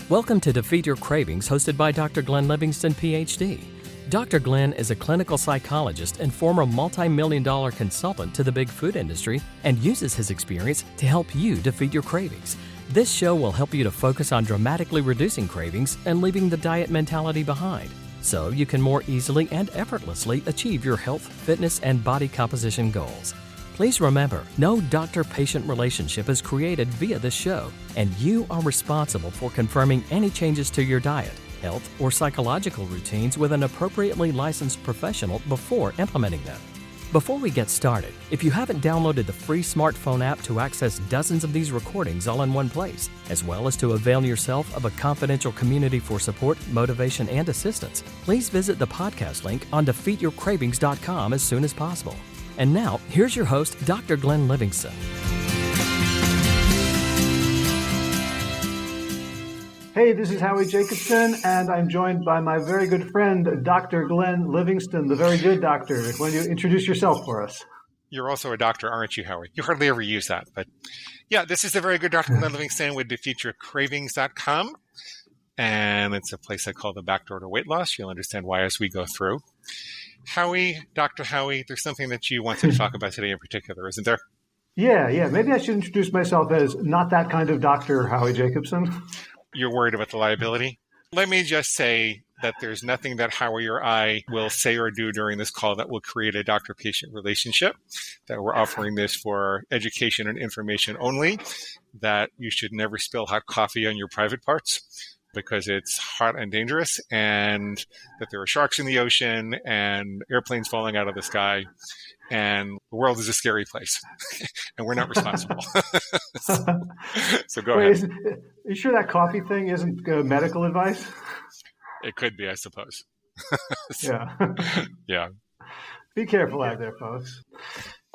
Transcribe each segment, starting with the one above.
Welcome to Defeat Your Cravings, hosted by Dr. Glenn Livingston, PhD. Dr. Glenn is a clinical psychologist and former multi-million-dollar consultant to the big food industry and uses his experience to help you defeat your cravings. This show will help you to focus on dramatically reducing cravings and leaving the diet mentality behind, so you can more easily and effortlessly achieve your health, fitness, and body composition goals. Please remember, no doctor-patient relationship is created via this show, and you are responsible for confirming any changes to your diet, health, or psychological routines with an appropriately licensed professional before implementing them. Before we get started, if you haven't downloaded the free smartphone app to access dozens of these recordings all in one place, as well as to avail yourself of a confidential community for support, motivation, and assistance, please visit the podcast link on defeatyourcravings.com as soon as possible. And now, here's your host, Dr. Glenn Livingston. Hey, this is Howie Jacobson, and I'm joined by my very good friend, Dr. Glenn Livingston, the very good doctor. Why don't you introduce yourself for us? You're also a doctor, aren't you, Howie? You hardly ever use that. But yeah, this is the very good Dr. Glenn Livingston with defeatyourcravings.com. And it's a place I call the back door to weight loss. You'll understand why as we go through. Howie, Dr. Howie, there's something that you wanted to talk about today in particular, isn't there? Yeah. Maybe I should introduce myself as not that kind of Dr. Howie Jacobson. You're worried about the liability? Let me just say that there's nothing that Howie or I will say or do during this call that will create a doctor-patient relationship, that we're offering this for education and information only, that you should never spill hot coffee on your private parts, because it's hot and dangerous, and that there are sharks in the ocean and airplanes falling out of the sky, and the world is a scary place, and we're not responsible. So go ahead. Are you sure that coffee thing isn't medical advice? It could be, I suppose. Yeah. Yeah. Be careful out there, folks.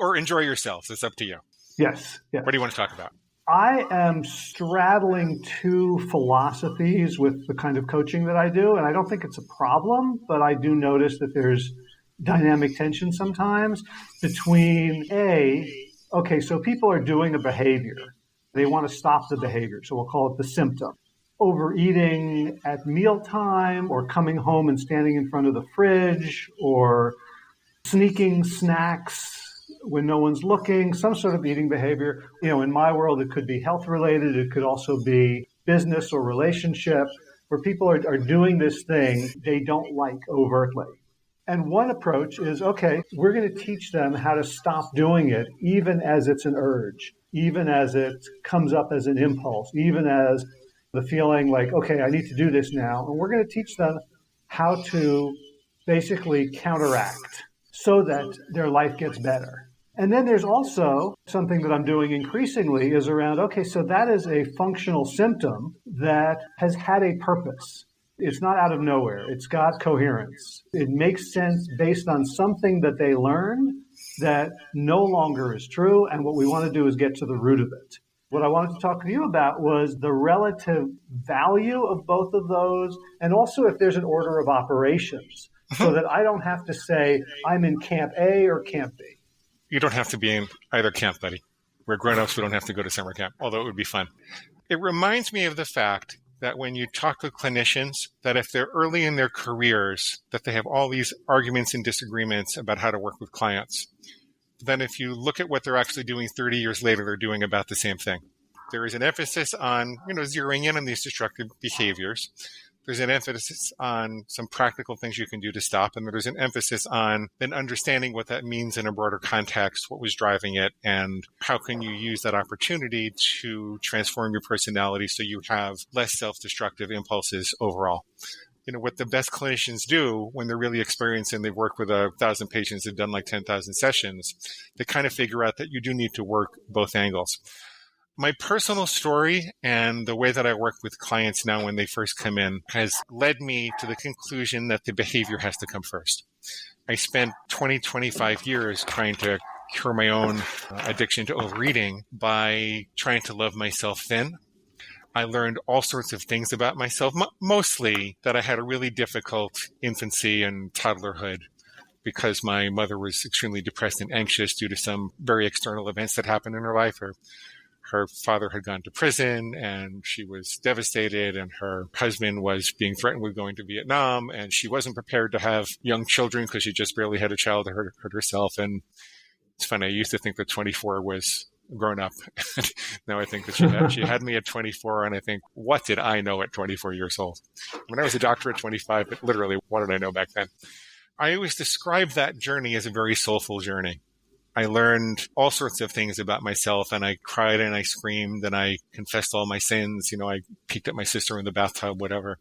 Or enjoy yourselves. It's up to you. Yes. What do you want to talk about? I am straddling two philosophies with the kind of coaching that I do, and I don't think it's a problem, but I do notice that there's dynamic tension sometimes between so people are doing a behavior. They want to stop the behavior, so we'll call it the symptom. Overeating at mealtime, or coming home and standing in front of the fridge, or sneaking snacks when no one's looking, some sort of eating behavior. In my world, it could be health related. It could also be business or relationship, where people are doing this thing they don't like overtly. And one approach is, we're going to teach them how to stop doing it, even as it's an urge, even as it comes up as an impulse, even as the feeling like, I need to do this now. And we're going to teach them how to basically counteract so that their life gets better. And then there's also something that I'm doing increasingly is around, so that is a functional symptom that has had a purpose. It's not out of nowhere. It's got coherence. It makes sense based on something that they learned that no longer is true. And what we want to do is get to the root of it. What I wanted to talk to you about was the relative value of both of those, and also if there's an order of operations, so that I don't have to say I'm in camp A or camp B. You don't have to be in either camp, buddy. We're grown-ups. We don't have to go to summer camp, although it would be fun. It reminds me of the fact that when you talk to clinicians, that if they're early in their careers, that they have all these arguments and disagreements about how to work with clients. Then if you look at what they're actually doing 30 years later, they're doing about the same thing. There is an emphasis on, zeroing in on these destructive behaviors. There's an emphasis on some practical things you can do to stop. And there's an emphasis on then understanding what that means in a broader context, what was driving it, and how can you use that opportunity to transform your personality so you have less self-destructive impulses overall. What the best clinicians do when they're really experienced and they've worked with 1,000 patients, they've done like 10,000 sessions, they kind of figure out that you do need to work both angles. My personal story and the way that I work with clients now when they first come in has led me to the conclusion that the behavior has to come first. I spent 25 years trying to cure my own addiction to overeating by trying to love myself thin. I learned all sorts of things about myself, mostly that I had a really difficult infancy and toddlerhood because my mother was extremely depressed and anxious due to some very external events that happened in her life. her father had gone to prison and she was devastated, and her husband was being threatened with going to Vietnam, and she wasn't prepared to have young children because she just barely had a child to hurt herself. And it's funny, I used to think that 24 was grown up. Now I think that she had me at 24, and I think, what did I know at 24 years old? When I was a doctor at 25, but literally, what did I know back then? I always describe that journey as a very soulful journey. I learned all sorts of things about myself, and I cried and I screamed and I confessed all my sins. I peeked at my sister in the bathtub, whatever.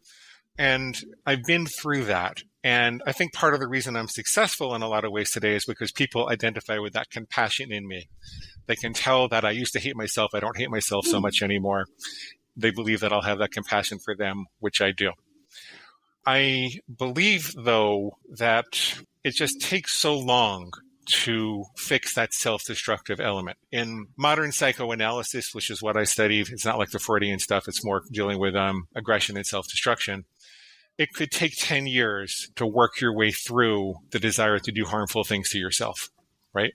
And I've been through that. And I think part of the reason I'm successful in a lot of ways today is because people identify with that compassion in me. They can tell that I used to hate myself. I don't hate myself so much anymore. They believe that I'll have that compassion for them, which I do. I believe, though, that it just takes so long to fix that self-destructive element. In modern psychoanalysis, which is what I studied, it's not like the Freudian stuff. It's more dealing with aggression and self-destruction. It could take 10 years to work your way through the desire to do harmful things to yourself, right?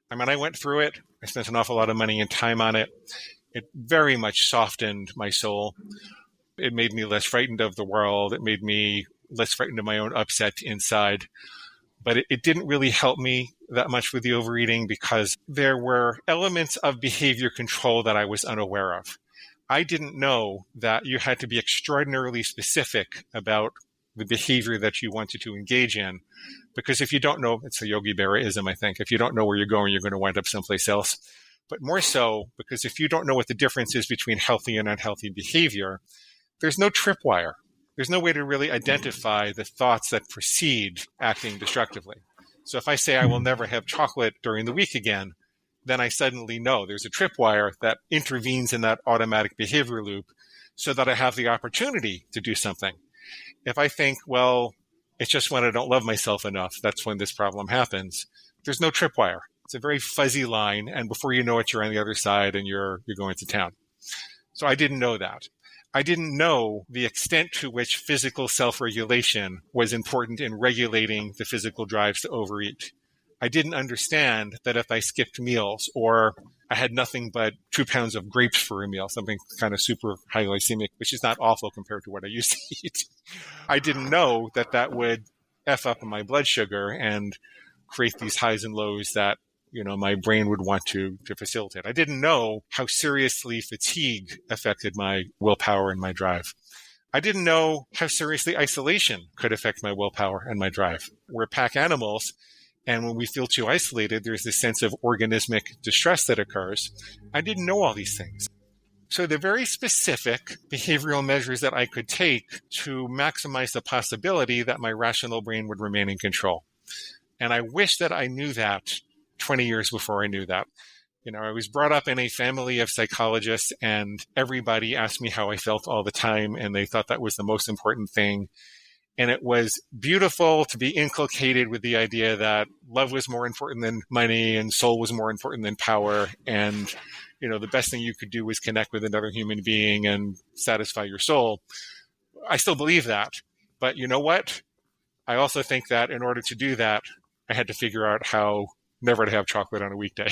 I mean, I went through it. I spent an awful lot of money and time on it. It very much softened my soul. It made me less frightened of the world. It made me less frightened of my own upset inside. But it didn't really help me that much with the overeating because there were elements of behavior control that I was unaware of. I didn't know that you had to be extraordinarily specific about the behavior that you wanted to engage in. Because if you don't know, it's a Yogi Berra-ism, I think. If you don't know where you're going, you're going to wind up someplace else. But more so, because if you don't know what the difference is between healthy and unhealthy behavior, there's no tripwire. There's no way to really identify the thoughts that precede acting destructively. So if I say I will never have chocolate during the week again, then I suddenly know there's a tripwire that intervenes in that automatic behavior loop so that I have the opportunity to do something. If I think, well, it's just when I don't love myself enough, that's when this problem happens, there's no tripwire. It's a very fuzzy line, and before you know it, you're on the other side and you're going to town. So I didn't know that. I didn't know the extent to which physical self-regulation was important in regulating the physical drives to overeat. I didn't understand that if I skipped meals or I had nothing but 2 pounds of grapes for a meal, something kind of super high glycemic, which is not awful compared to what I used to eat. I didn't know that that would F up my blood sugar and create these highs and lows that my brain would want to facilitate. I didn't know how seriously fatigue affected my willpower and my drive. I didn't know how seriously isolation could affect my willpower and my drive. We're pack animals, and when we feel too isolated, there's this sense of organismic distress that occurs. I didn't know all these things. So the very specific behavioral measures that I could take to maximize the possibility that my rational brain would remain in control. And I wish that I knew that 20 years before I knew that. I was brought up in a family of psychologists, and everybody asked me how I felt all the time, and they thought that was the most important thing. And it was beautiful to be inculcated with the idea that love was more important than money and soul was more important than power. And, the best thing you could do was connect with another human being and satisfy your soul. I still believe that. But you know what? I also think that in order to do that, I had to figure out how never to have chocolate on a weekday.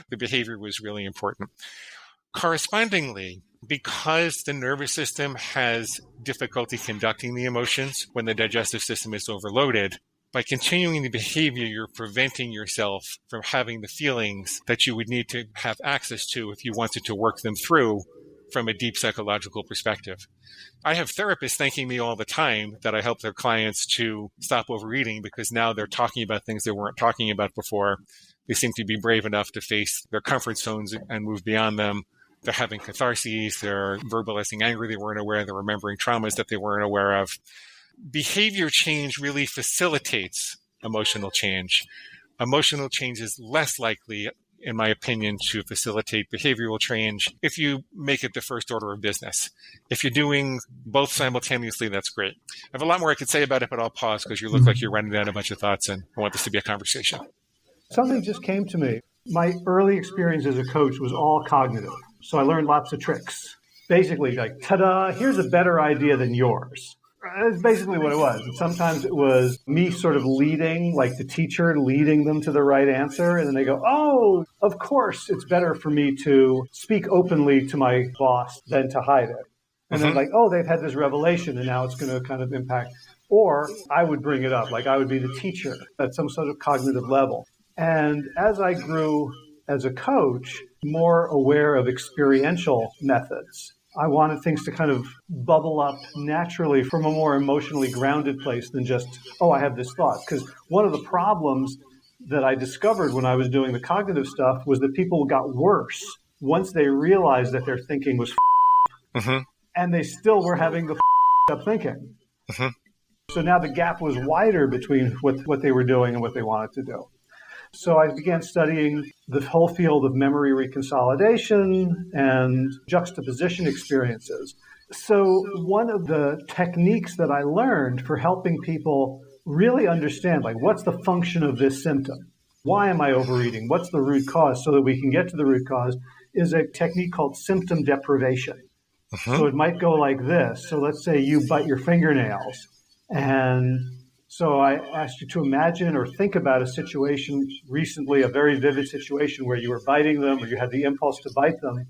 The behavior was really important. Correspondingly, because the nervous system has difficulty conducting the emotions when the digestive system is overloaded, by continuing the behavior, you're preventing yourself from having the feelings that you would need to have access to if you wanted to work them through from a deep psychological perspective. I have therapists thanking me all the time that I help their clients to stop overeating because now they're talking about things they weren't talking about before. They seem to be brave enough to face their comfort zones and move beyond them. They're having catharses. They're verbalizing anger they weren't aware of. They're remembering traumas that they weren't aware of. Behavior change really facilitates emotional change. Emotional change is less likely, in my opinion, to facilitate behavioral change if you make it the first order of business. If you're doing both simultaneously, that's great. I have a lot more I could say about it, but I'll pause because you look like you're running down a bunch of thoughts, and I want this to be a conversation. Something just came to me. My early experience as a coach was all cognitive. So I learned lots of tricks. Basically, like, ta-da, here's a better idea than yours. That's basically what it was. And sometimes it was me sort of leading, like the teacher leading them to the right answer. And then they go, oh, of course, it's better for me to speak openly to my boss than to hide it. And then like, oh, they've had this revelation and now it's going to kind of impact. Or I would bring it up, like I would be the teacher at some sort of cognitive level. And as I grew as a coach, more aware of experiential methods, I wanted things to kind of bubble up naturally from a more emotionally grounded place than just, oh, I have this thought. Because one of the problems that I discovered when I was doing the cognitive stuff was that people got worse once they realized that their thinking was and they still were having the up thinking. So now the gap was wider between what they were doing and what they wanted to do. So I began studying the whole field of memory reconsolidation and juxtaposition experiences. So one of the techniques that I learned for helping people really understand, like, what's the function of this symptom? Why am I overeating? What's the root cause? So that we can get to the root cause is a technique called symptom deprivation. So it might go like this. So let's say you bite your fingernails. And so I asked you to imagine or think about a situation recently, a very vivid situation where you were biting them or you had the impulse to bite them.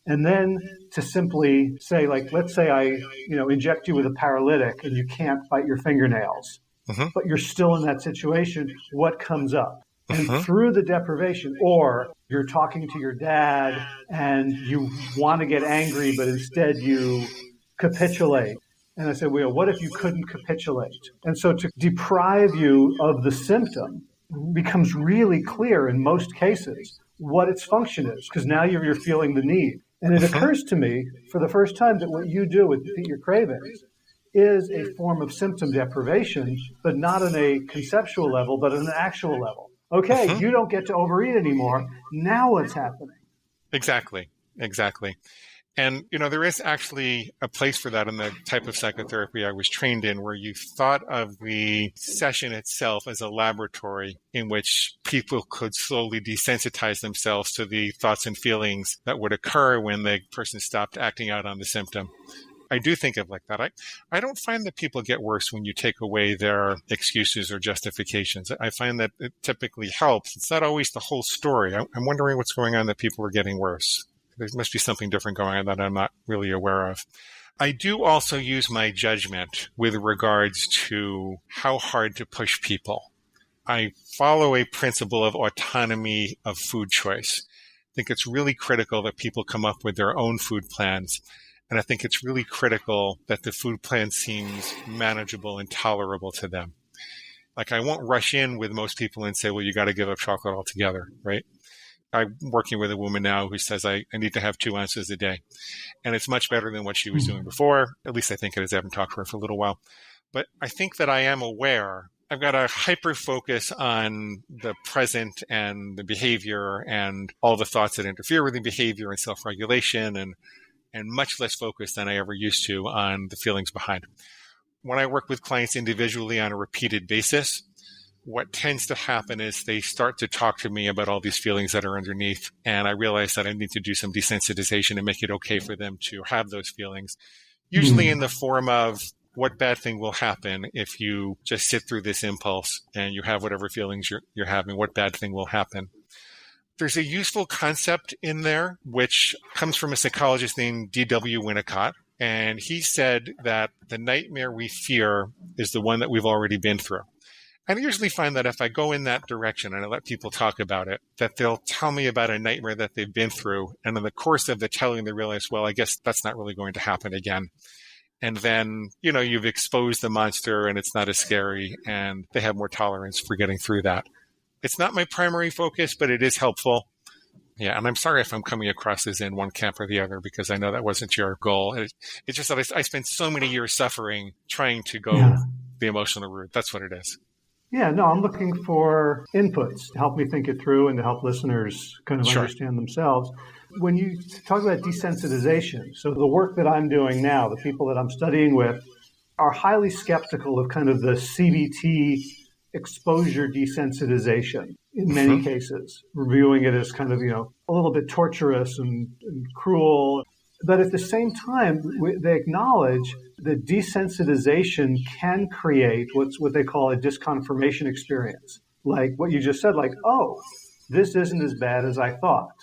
And then to simply say, like, let's say I, inject you with a paralytic and you can't bite your fingernails, but you're still in that situation. What comes up? And through the deprivation, or you're talking to your dad and you want to get angry, but instead you capitulate. And I said, well, what if you couldn't capitulate? And so to deprive you of the symptom becomes really clear in most cases what its function is, because now you're feeling the need. And it occurs to me for the first time that what you do with Defeat Your Cravings is a form of symptom deprivation, but not on a conceptual level, but on an actual level. Okay, you don't get to overeat anymore. Now what's happening? Exactly. And, there is actually a place for that in the type of psychotherapy I was trained in, where you thought of the session itself as a laboratory in which people could slowly desensitize themselves to the thoughts and feelings that would occur when the person stopped acting out on the symptom. I do think of like that. I don't find that people get worse when you take away their excuses or justifications. I find that it typically helps. It's not always the whole story. I'm wondering what's going on that people are getting worse. There must be something different going on that I'm not really aware of. I do also use my judgment with regards to how hard to push people. I follow a principle of autonomy of food choice. I think it's really critical that people come up with their own food plans. And I think it's really critical that the food plan seems manageable and tolerable to them. Like, I won't rush in with most people and say, well, you got to give up chocolate altogether, right? I'm working with a woman now who says I need to have 2 ounces a day. And it's much better than what she was doing before. At least I think it is. I haven't talked to her for a little while. But I think that I am aware. I've got a hyper focus on the present and the behavior and all the thoughts that interfere with the behavior and self-regulation, and much less focused than I ever used to on the feelings behind. When I work with clients individually on a repeated basis, what tends to happen is they start to talk to me about all these feelings that are underneath, and I realize that I need to do some desensitization and make it okay for them to have those feelings, usually in the form of, what bad thing will happen if you just sit through this impulse and you have whatever feelings you're having? What bad thing will happen? There's a useful concept in there, which comes from a psychologist named D.W. Winnicott. And he said that the nightmare we fear is the one that we've already been through. And I usually find that if I go in that direction and I let people talk about it, that they'll tell me about a nightmare that they've been through. And in the course of the telling, they realize, well, I guess that's not really going to happen again. And then, you've exposed the monster and it's not as scary, and they have more tolerance for getting through that. It's not my primary focus, but it is helpful. Yeah, and I'm sorry if I'm coming across as in one camp or the other, because I know that wasn't your goal. It's just that I spent so many years suffering trying to go the emotional route. That's what it is. Yeah, no, I'm looking for inputs to help me think it through and to help listeners kind of understand themselves. When you talk about desensitization, so the work that I'm doing now, the people that I'm studying with are highly skeptical of kind of the CBT exposure desensitization in many cases, reviewing it as kind of, a little bit torturous and cruel. But at the same time, they acknowledge that desensitization can create what they call a disconfirmation experience. Like what you just said, like, oh, this isn't as bad as I thought.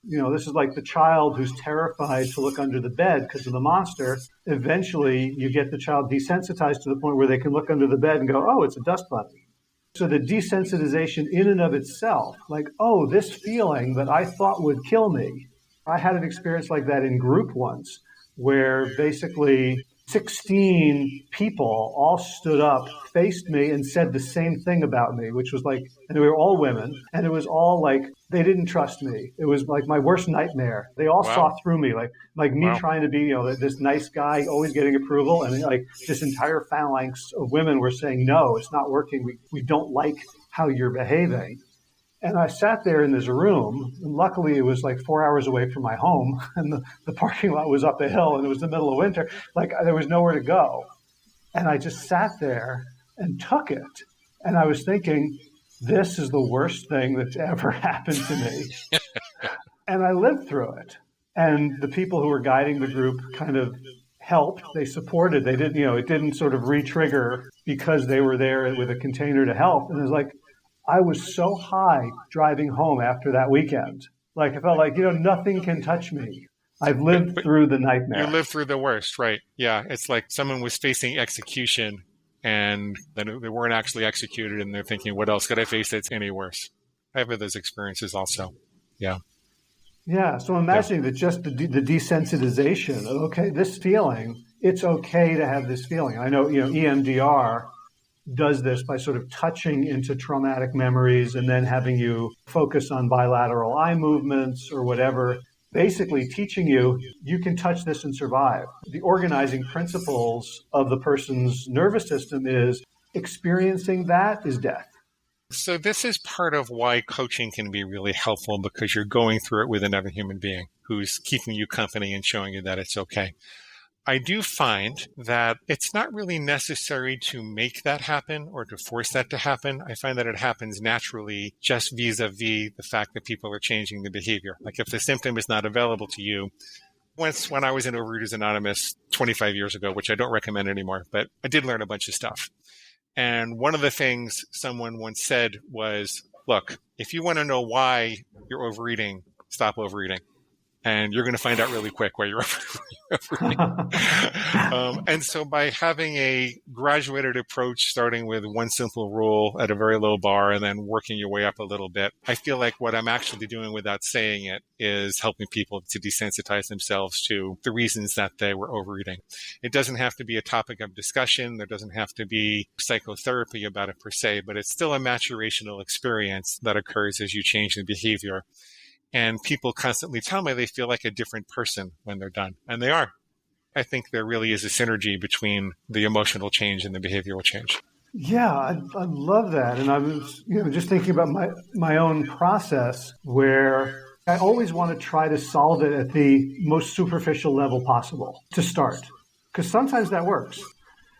This is like the child who's terrified to look under the bed because of the monster. Eventually, you get the child desensitized to the point where they can look under the bed and go, oh, it's a dust bunny. So the desensitization in and of itself, like, oh, this feeling that I thought would kill me. I had an experience like that in group once where basically 16 people all stood up, faced me, and said the same thing about me, which was like, and they were all women, and it was all like, they didn't trust me. It was like my worst nightmare. They all saw through me, like me trying to be, this nice guy, always getting approval, and like this entire phalanx of women were saying, no, it's not working. We don't like how you're behaving. And I sat there in this room, and luckily it was like 4 hours away from my home, and the parking lot was up a hill, and it was the middle of winter. Like there was nowhere to go. And I just sat there and took it. And I was thinking, this is the worst thing that's ever happened to me. And I lived through it. And the people who were guiding the group kind of helped. They supported. They didn't, it didn't sort of re-trigger because they were there with a container to help. And it was like, I was so high driving home after that weekend. Like I felt like, nothing can touch me. I've lived through the nightmare. You lived through the worst, right? Yeah. It's like someone was facing execution and then they weren't actually executed and they're thinking, what else could I face that's any worse? I've had those experiences also. Yeah. Yeah. So imagining that just the desensitization of, okay, this feeling, it's okay to have this feeling. I know, EMDR does this by sort of touching into traumatic memories and then having you focus on bilateral eye movements or whatever, basically teaching you can touch this and survive. The organizing principles of the person's nervous system is experiencing that is death. So this is part of why coaching can be really helpful, because you're going through it with another human being who's keeping you company and showing you that it's okay. I do find that it's not really necessary to make that happen or to force that to happen. I find that it happens naturally just vis-a-vis the fact that people are changing the behavior. Like if the symptom is not available to you, once when I was in Overeaters Anonymous 25 years ago, which I don't recommend anymore, but I did learn a bunch of stuff. And one of the things someone once said was, look, if you want to know why you're overeating, stop overeating. And you're going to find out really quick why you're overeating. And so by having a graduated approach, starting with one simple rule at a very low bar and then working your way up a little bit, I feel like what I'm actually doing without saying it is helping people to desensitize themselves to the reasons that they were overeating. It doesn't have to be a topic of discussion. There doesn't have to be psychotherapy about it per se, but it's still a maturational experience that occurs as you change the behavior. And people constantly tell me they feel like a different person when they're done. And they are. I think there really is a synergy between the emotional change and the behavioral change. Yeah, I love that. And I was just thinking about my own process where I always want to try to solve it at the most superficial level possible to start, because sometimes that works.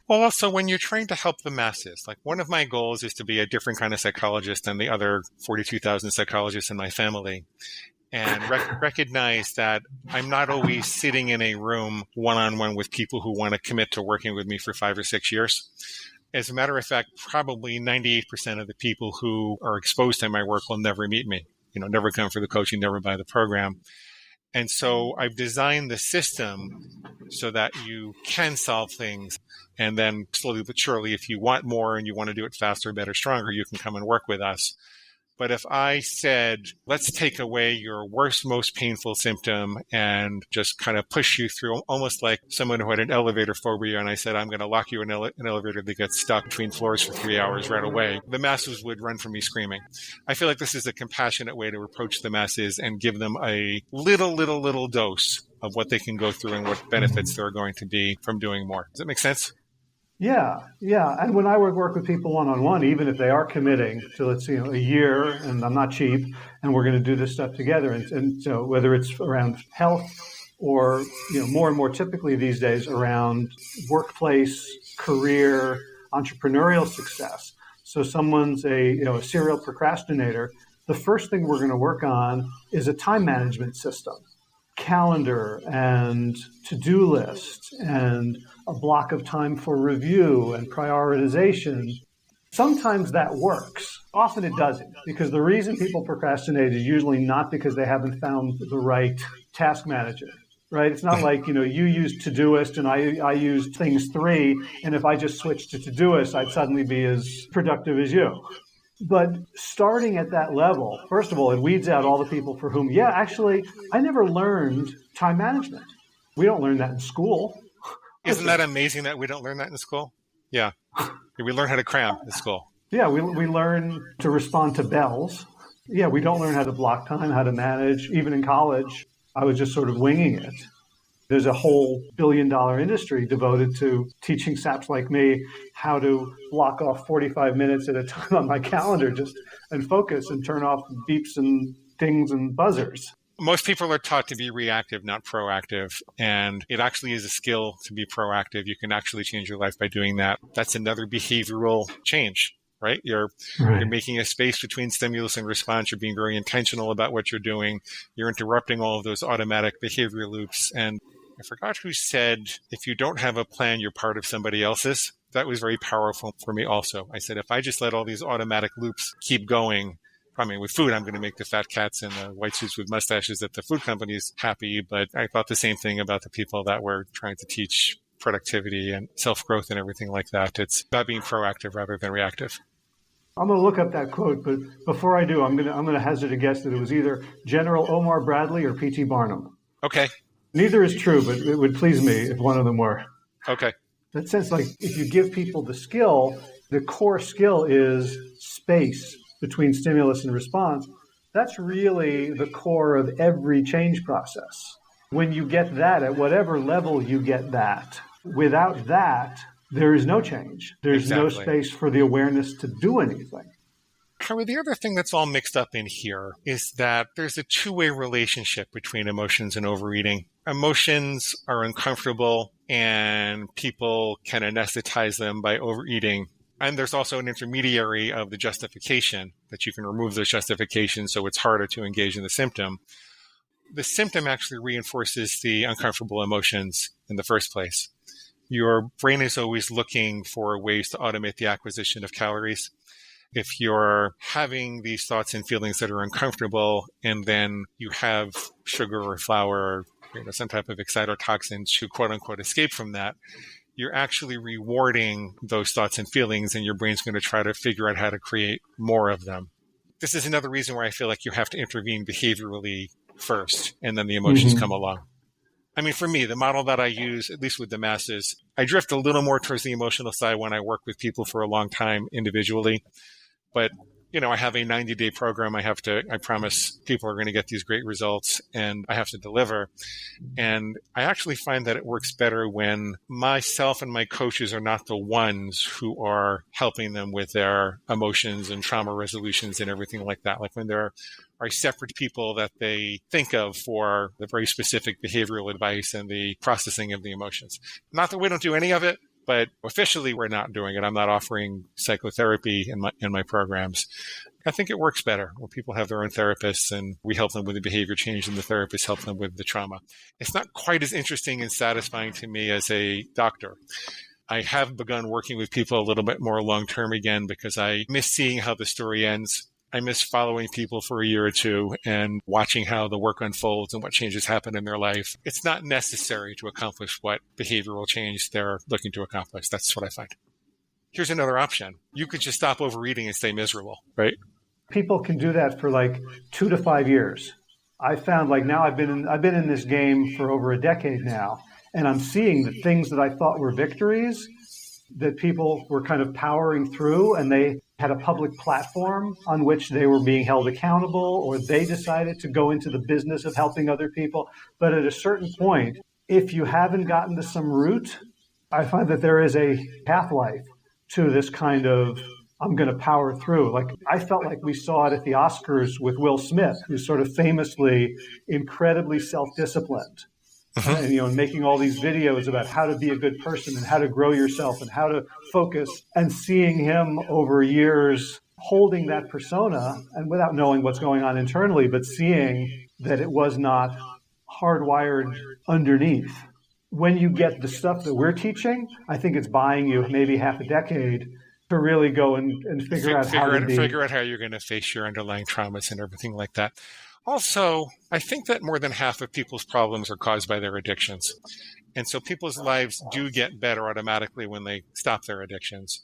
Well, also, when you're trying to help the masses, like one of my goals is to be a different kind of psychologist than the other 42,000 psychologists in my family, and recognize that I'm not always sitting in a room one-on-one with people who want to commit to working with me for 5 or 6 years. As a matter of fact, probably 98% of the people who are exposed to my work will never meet me, never come for the coaching, never buy the program. And so I've designed the system so that you can solve things. And then slowly but surely, if you want more and you want to do it faster, better, stronger, you can come and work with us. But if I said, let's take away your worst, most painful symptom and just kind of push you through, almost like someone who had an elevator phobia, and I said, I'm going to lock you in an elevator that gets stuck between floors for 3 hours right away, the masses would run from me screaming. I feel like this is a compassionate way to approach the masses and give them a little dose of what they can go through and what benefits there are going to be from doing more. Does that make sense? Yeah. And when I work with people one-on-one, even if they are committing to, let's see, a year, and I'm not cheap, and we're going to do this stuff together, and so whether it's around health or, more and more typically these days around workplace, career, entrepreneurial success. So someone's a serial procrastinator. The first thing we're going to work on is a time management system. calendar and to-do list and a block of time for review and prioritization, sometimes that works. Often it doesn't, because the reason people procrastinate is usually not because they haven't found the right task manager, right? It's not like, you use Todoist and I use Things 3, and if I just switched to Todoist, I'd suddenly be as productive as you. But starting at that level, first of all, it weeds out all the people for whom, actually, I never learned time management. We don't learn that in school. Isn't that amazing that we don't learn that in school? Yeah. We learn how to cram in school. Yeah, we learn to respond to bells. Yeah, we don't learn how to block time, how to manage. Even in college, I was just sort of winging it. There's a whole billion-dollar industry devoted to teaching saps like me how to block off 45 minutes at a time on my calendar and focus and turn off beeps and dings and buzzers. Most people are taught to be reactive, not proactive. And it actually is a skill to be proactive. You can actually change your life by doing that. That's another behavioral change, right? You're making a space between stimulus and response. You're being very intentional about what you're doing. You're interrupting all of those automatic behavior loops. And I forgot who said, if you don't have a plan, you're part of somebody else's. That was very powerful for me also. I said, if I just let all these automatic loops keep going, with food, I'm going to make the fat cats and the white suits with mustaches at the food companies happy. But I thought the same thing about the people that were trying to teach productivity and self-growth and everything like that. It's about being proactive rather than reactive. I'm going to look up that quote, but before I do, I'm going to hazard a guess that it was either General Omar Bradley or P.T. Barnum. Okay. Neither is true, but it would please me if one of them were. Okay. That sense, like if you give people the skill, the core skill is space between stimulus and response. That's really the core of every change process. When you get that, at whatever level you get that, without that, there is no change. There's no space for the awareness to do anything. Howard, the other thing that's all mixed up in here is that there's a two-way relationship between emotions and overeating. Emotions are uncomfortable and people can anesthetize them by overeating. And there's also an intermediary of the justification that you can remove those justifications so it's harder to engage in the symptom. The symptom actually reinforces the uncomfortable emotions in the first place. Your brain is always looking for ways to automate the acquisition of calories. If you're having these thoughts and feelings that are uncomfortable and then you have sugar or flour or some type of excitotoxin to quote unquote escape from that, you're actually rewarding those thoughts and feelings, and your brain's going to try to figure out how to create more of them. This is another reason why I feel like you have to intervene behaviorally first, and then the emotions come along. For me, the model that I use, at least with the masses, I drift a little more towards the emotional side when I work with people for a long time individually. But I have a 90-day program. I promise people are going to get these great results, and I have to deliver. And I actually find that it works better when myself and my coaches are not the ones who are helping them with their emotions and trauma resolutions and everything like that. Like when there are separate people that they think of for the very specific behavioral advice and the processing of the emotions. Not that we don't do any of it, but officially we're not doing it. I'm not offering psychotherapy in my programs. I think it works better when people have their own therapists and we help them with the behavior change and the therapists help them with the trauma. It's not quite as interesting and satisfying to me as a doctor. I have begun working with people a little bit more long-term again because I miss seeing how the story ends. I miss following people for a year or two and watching how the work unfolds and what changes happen in their life. It's not necessary to accomplish what behavioral change they're looking to accomplish. That's what I find. Here's another option. You could just stop overeating and stay miserable, right? People can do that for like 2 to 5 years. I found now I've been in this game for over a decade now, and I'm seeing the things that I thought were victories that people were kind of powering through, and they had a public platform on which they were being held accountable, or they decided to go into the business of helping other people. But at a certain point, if you haven't gotten to some root, I find that there is a half-life to this kind of, I'm going to power through. I felt like we saw it at the Oscars with Will Smith, who's sort of famously incredibly self-disciplined. And making all these videos about how to be a good person and how to grow yourself and how to focus, and seeing him over years holding that persona and without knowing what's going on internally, but seeing that it was not hardwired underneath. When you get the stuff that we're teaching, I think it's buying you maybe half a decade to really go and figure out how you're going to face your underlying traumas and everything like that. Also, I think that more than half of people's problems are caused by their addictions. And so people's lives do get better automatically when they stop their addictions.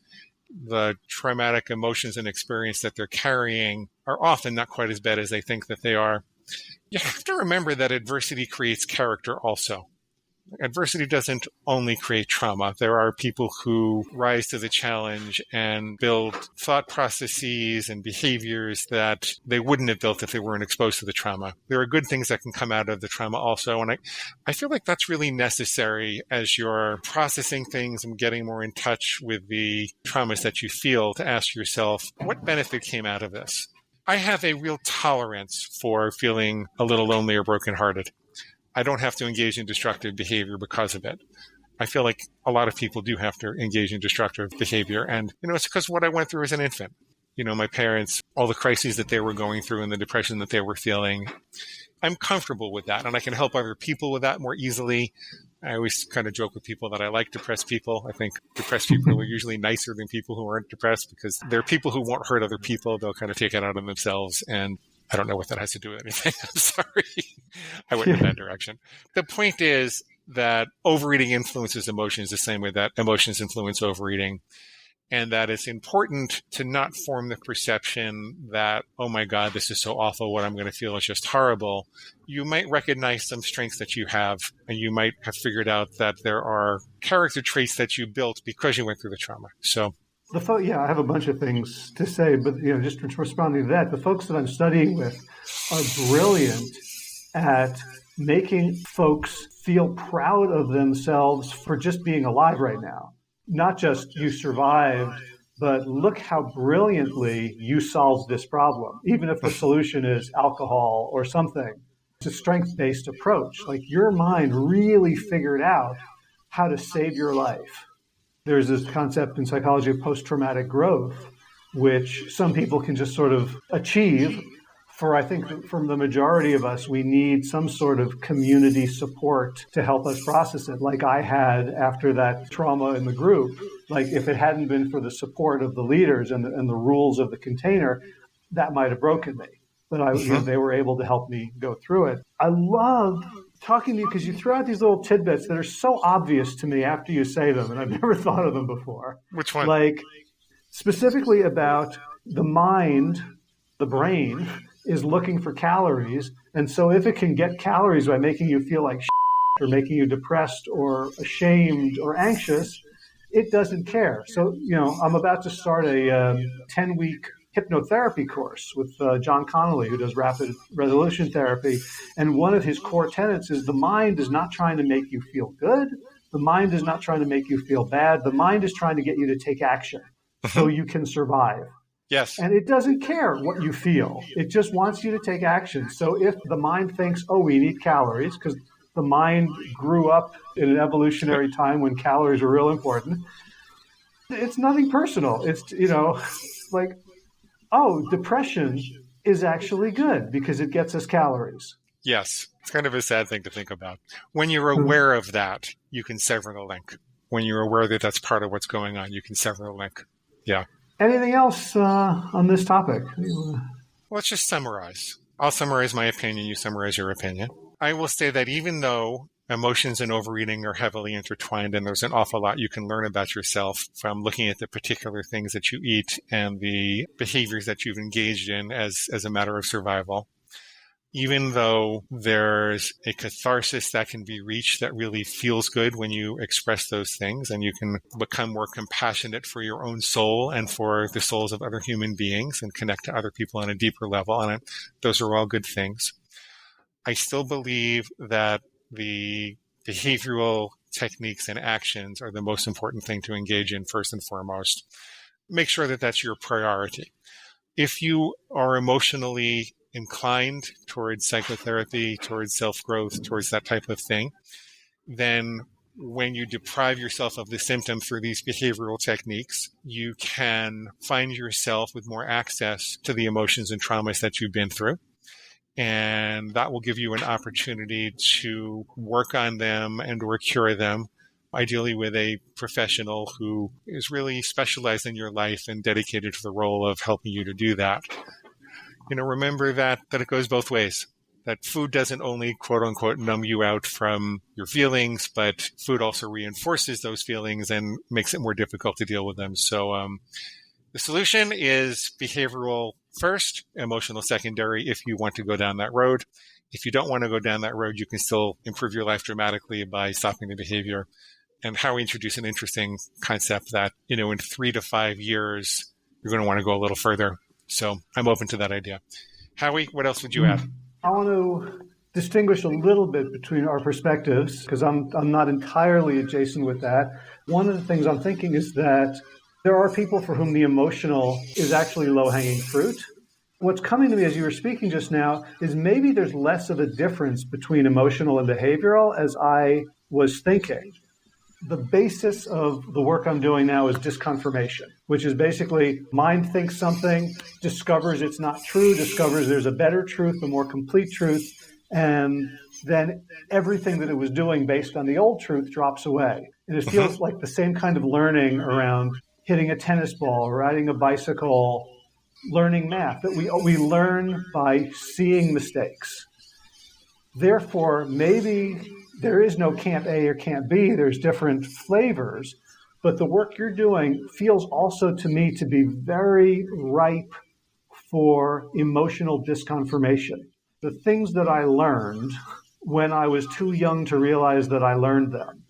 The traumatic emotions and experience that they're carrying are often not quite as bad as they think that they are. You have to remember that adversity creates character also. Adversity doesn't only create trauma. There are people who rise to the challenge and build thought processes and behaviors that they wouldn't have built if they weren't exposed to the trauma. There are good things that can come out of the trauma also. And I feel like that's really necessary as you're processing things and getting more in touch with the traumas that you feel, to ask yourself, what benefit came out of this? I have a real tolerance for feeling a little lonely or brokenhearted. I don't have to engage in destructive behavior because of it. I feel like a lot of people do have to engage in destructive behavior. And, it's because of what I went through as an infant. My parents, all the crises that they were going through and the depression that they were feeling, I'm comfortable with that. And I can help other people with that more easily. I always kind of joke with people that I like depressed people. I think depressed people are usually nicer than people who aren't depressed, because they're people who won't hurt other people. They'll kind of take it out on themselves. And I don't know what that has to do with anything. I'm sorry. I went in that direction. The point is that overeating influences emotions the same way that emotions influence overeating. And that it's important to not form the perception that, oh my God, this is so awful. What I'm going to feel is just horrible. You might recognize some strengths that you have, and you might have figured out that there are character traits that you built because you went through the trauma. So I have a bunch of things to say, but just responding to that, the folks that I'm studying with are brilliant at making folks feel proud of themselves for just being alive right now. Not just you survived, but look how brilliantly you solved this problem, even if the solution is alcohol or something. It's a strength-based approach. Like, your mind really figured out how to save your life. There's this concept in psychology of post-traumatic growth, which some people can just sort of achieve. I think from the majority of us, we need some sort of community support to help us process it, like I had after that trauma in the group. Like, if it hadn't been for the support of the leaders and the rules of the container, that might have broken me. But they were able to help me go through it. I love talking to you because you throw out these little tidbits that are so obvious to me after you say them, and I've never thought of them before. Which one? Like, specifically about the mind, the brain, is looking for calories. And so if it can get calories by making you feel like shit or making you depressed or ashamed or anxious, it doesn't care. So, I'm about to start a 10-week hypnotherapy course with John Connolly, who does rapid resolution therapy. And one of his core tenets is the mind is not trying to make you feel good. The mind is not trying to make you feel bad. The mind is trying to get you to take action so you can survive. Yes. And it doesn't care what you feel. It just wants you to take action. So if the mind thinks, oh, we need calories, because the mind grew up in an evolutionary time when calories were real important, it's nothing personal. It's, like, oh, depression is actually good because it gets us calories. Yes. It's kind of a sad thing to think about. When you're aware of that, you can sever the link. When you're aware that that's part of what's going on, you can sever the link. Yeah. Anything else on this topic? Let's just summarize. I'll summarize my opinion. You summarize your opinion. I will say that even though emotions and overeating are heavily intertwined, and there's an awful lot you can learn about yourself from looking at the particular things that you eat and the behaviors that you've engaged in as a matter of survival, even though there's a catharsis that can be reached that really feels good when you express those things, and you can become more compassionate for your own soul and for the souls of other human beings and connect to other people on a deeper level. And those are all good things. I still believe that the behavioral techniques and actions are the most important thing to engage in first and foremost. Make sure that that's your priority. If you are emotionally inclined towards psychotherapy, towards self-growth, towards that type of thing, then when you deprive yourself of the symptom through these behavioral techniques, you can find yourself with more access to the emotions and traumas that you've been through. And that will give you an opportunity to work on them and or cure them, ideally with a professional who is really specialized in your life and dedicated to the role of helping you to do that. Remember that it goes both ways, that food doesn't only, quote unquote, numb you out from your feelings, but food also reinforces those feelings and makes it more difficult to deal with them. So the solution is behavioral first, emotional secondary if you want to go down that road. If you don't want to go down that road, you can still improve your life dramatically by stopping the behavior. And Howie introduced an interesting concept that, in 3 to 5 years, you're going to want to go a little further. So I'm open to that idea. Howie, what else would you add? I want to distinguish a little bit between our perspectives because I'm not entirely adjacent with that. One of the things I'm thinking is that there are people for whom the emotional is actually low-hanging fruit. What's coming to me as you were speaking just now is maybe there's less of a difference between emotional and behavioral as I was thinking. The basis of the work I'm doing now is disconfirmation, which is basically mind thinks something, discovers it's not true, discovers there's a better truth, a more complete truth, and then everything that it was doing based on the old truth drops away. And it feels like the same kind of learning around hitting a tennis ball, riding a bicycle, learning math, that we learn by seeing mistakes. Therefore, maybe there is no camp A or camp B, there's different flavors, but the work you're doing feels also to me to be very ripe for emotional disconfirmation. The things that I learned when I was too young to realize that I learned them,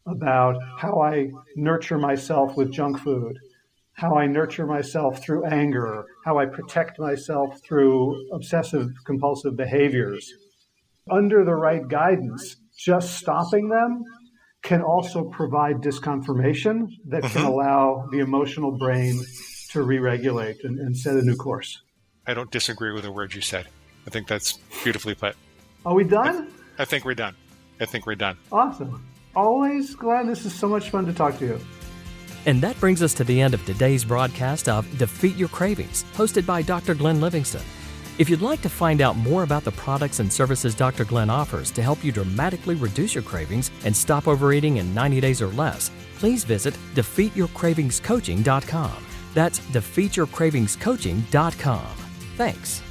about how I nurture myself with junk food, how I nurture myself through anger, how I protect myself through obsessive compulsive behaviors. Under the right guidance, just stopping them can also provide disconfirmation that can allow the emotional brain to re-regulate and set a new course. I don't disagree with a word you said. I think that's beautifully put. Are we done? I think we're done. Awesome. Always glad. This is so much fun to talk to you. And that brings us to the end of today's broadcast of Defeat Your Cravings, hosted by Dr. Glenn Livingston. If you'd like to find out more about the products and services Dr. Glenn offers to help you dramatically reduce your cravings and stop overeating in 90 days or less, please visit defeatyourcravingscoaching.com. That's defeatyourcravingscoaching.com. Thanks.